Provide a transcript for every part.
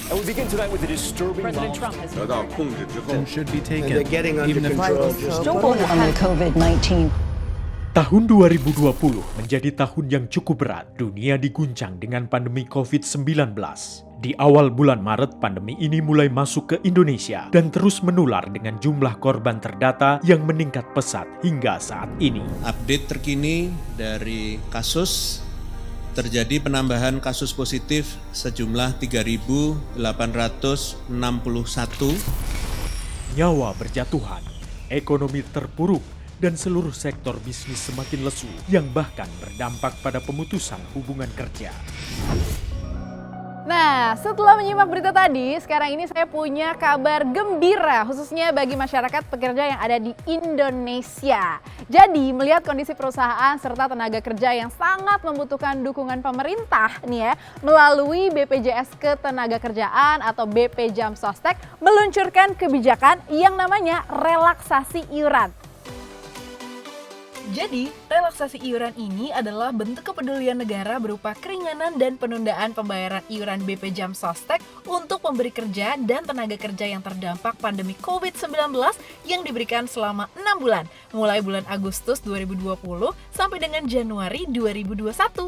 And we begin tonight with the disturbing President Trump has 得到控制之后， should be taken, they're getting under even if control. on COVID-19. Tahun 2020 menjadi tahun yang cukup berat. Dunia diguncang dengan pandemi COVID-19. Di awal bulan Maret, pandemi ini mulai masuk ke Indonesia dan terus menular dengan jumlah korban terdata yang meningkat pesat hingga saat ini. Update terkini dari kasus, terjadi penambahan kasus positif sejumlah 3.861. Nyawa berjatuhan, ekonomi terpuruk, dan seluruh sektor bisnis semakin lesu yang bahkan berdampak pada pemutusan hubungan kerja. Nah, setelah menyimak berita tadi, sekarang ini saya punya kabar gembira khususnya bagi masyarakat pekerja yang ada di Indonesia. Jadi, melihat kondisi perusahaan serta tenaga kerja yang sangat membutuhkan dukungan pemerintah nih ya, melalui BPJS Ketenagakerjaan atau BP Jam Sostek meluncurkan kebijakan yang namanya relaksasi iuran. Jadi, relaksasi iuran ini adalah bentuk kepedulian negara berupa keringanan dan penundaan pembayaran iuran BP Jam Sostek untuk pemberi kerja dan tenaga kerja yang terdampak pandemi COVID-19 yang diberikan selama 6 bulan, mulai bulan Agustus 2020 sampai dengan Januari 2021.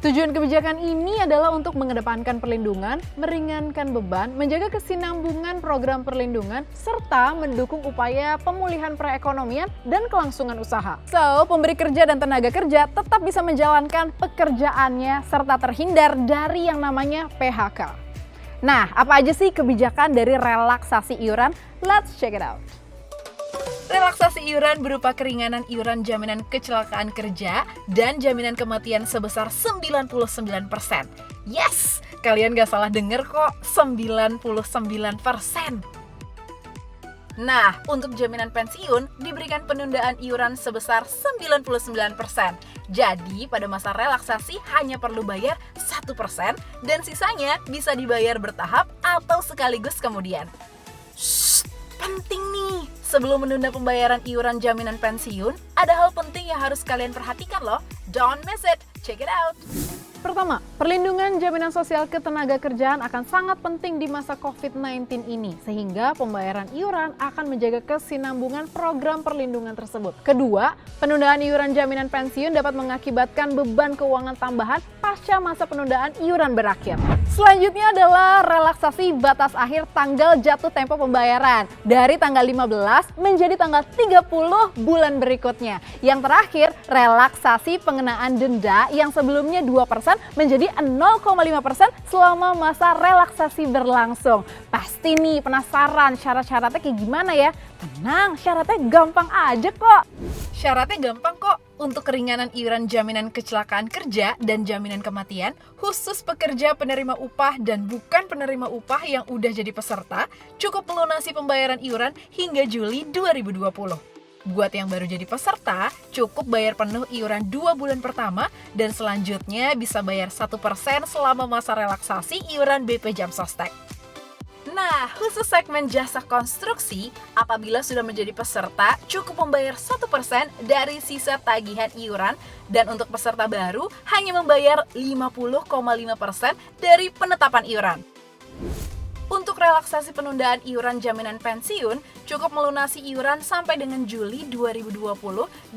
Tujuan kebijakan ini adalah untuk mengedepankan perlindungan, meringankan beban, menjaga kesinambungan program perlindungan, serta mendukung upaya pemulihan perekonomian dan kelangsungan usaha. So, pemberi kerja dan tenaga kerja tetap bisa menjalankan pekerjaannya serta terhindar dari yang namanya PHK. Nah, apa aja sih kebijakan dari relaksasi iuran? Let's check it out. Relaksasi iuran berupa keringanan iuran jaminan kecelakaan kerja dan jaminan kematian sebesar 99%. Yes, kalian gak salah denger kok, 99%. Nah, untuk jaminan pensiun diberikan penundaan iuran sebesar 99%. Jadi, pada masa relaksasi hanya perlu bayar 1% dan sisanya bisa dibayar bertahap atau sekaligus kemudian. Penting nih, sebelum menunda pembayaran iuran jaminan pensiun, ada hal penting yang harus kalian perhatikan loh. Don't miss it, check it out. Pertama, perlindungan jaminan sosial ketenagakerjaan akan sangat penting di masa COVID-19 ini, sehingga pembayaran iuran akan menjaga kesinambungan program perlindungan tersebut. Kedua, penundaan iuran jaminan pensiun dapat mengakibatkan beban keuangan tambahan pasca masa penundaan iuran berakhir. Selanjutnya adalah relaksasi batas akhir tanggal jatuh tempo pembayaran dari tanggal 15 menjadi tanggal 30 bulan berikutnya. Yang terakhir, relaksasi pengenaan denda yang sebelumnya 2% menjadi 0,5% selama masa relaksasi berlangsung. Pasti nih penasaran syarat-syaratnya kayak gimana ya? Tenang, syaratnya gampang aja kok. Syaratnya gampang kok. Untuk keringanan iuran jaminan kecelakaan kerja dan jaminan kematian, khusus pekerja penerima upah dan bukan penerima upah yang udah jadi peserta, cukup melunasi pembayaran iuran hingga Juli 2020. Buat yang baru jadi peserta, cukup bayar penuh iuran 2 bulan pertama dan selanjutnya bisa bayar 1% selama masa relaksasi iuran BP Jam Sostek. Nah, khusus segmen jasa konstruksi, apabila sudah menjadi peserta, cukup membayar 1% dari sisa tagihan iuran dan untuk peserta baru hanya membayar 50,5% dari penetapan iuran. Untuk relaksasi penundaan iuran jaminan pensiun, cukup melunasi iuran sampai dengan Juli 2020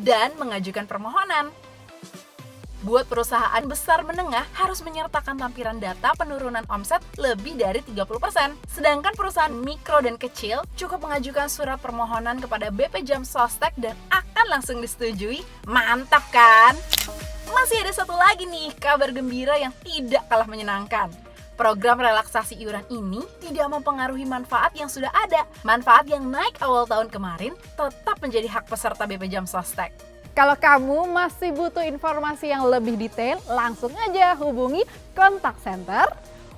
dan mengajukan permohonan. Buat perusahaan besar menengah harus menyertakan lampiran data penurunan omset lebih dari 30%. Sedangkan perusahaan mikro dan kecil cukup mengajukan surat permohonan kepada BP Jam Sostek dan akan langsung disetujui. Mantap kan? Masih ada satu lagi nih kabar gembira yang tidak kalah menyenangkan. Program relaksasi iuran ini tidak mempengaruhi manfaat yang sudah ada. Manfaat yang naik awal tahun kemarin tetap menjadi hak peserta BP Jam Sostek. Kalau kamu masih butuh informasi yang lebih detail, langsung aja hubungi kontak center,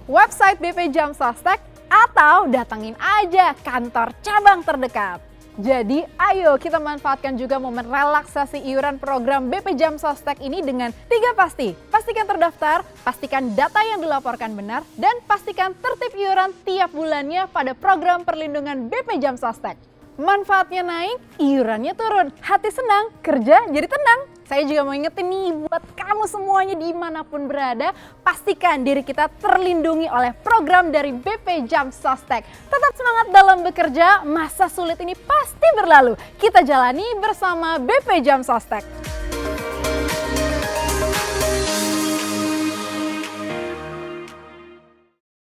website BP Jam Sostek, atau datangin aja kantor cabang terdekat. Jadi ayo kita manfaatkan juga momen relaksasi iuran program BP Jam Sostek ini dengan 3 pasti. Pastikan terdaftar, pastikan data yang dilaporkan benar, dan pastikan tertib iuran tiap bulannya pada program perlindungan BP Jam Sostek. Manfaatnya naik, iurannya turun. Hati senang, kerja jadi tenang. Saya juga mau ingetin nih buat kamu semuanya dimanapun berada, pastikan diri kita terlindungi oleh program dari BP Jam Sostek. Tetap semangat dalam bekerja, masa sulit ini pasti berlalu. Kita jalani bersama BP Jam Sostek.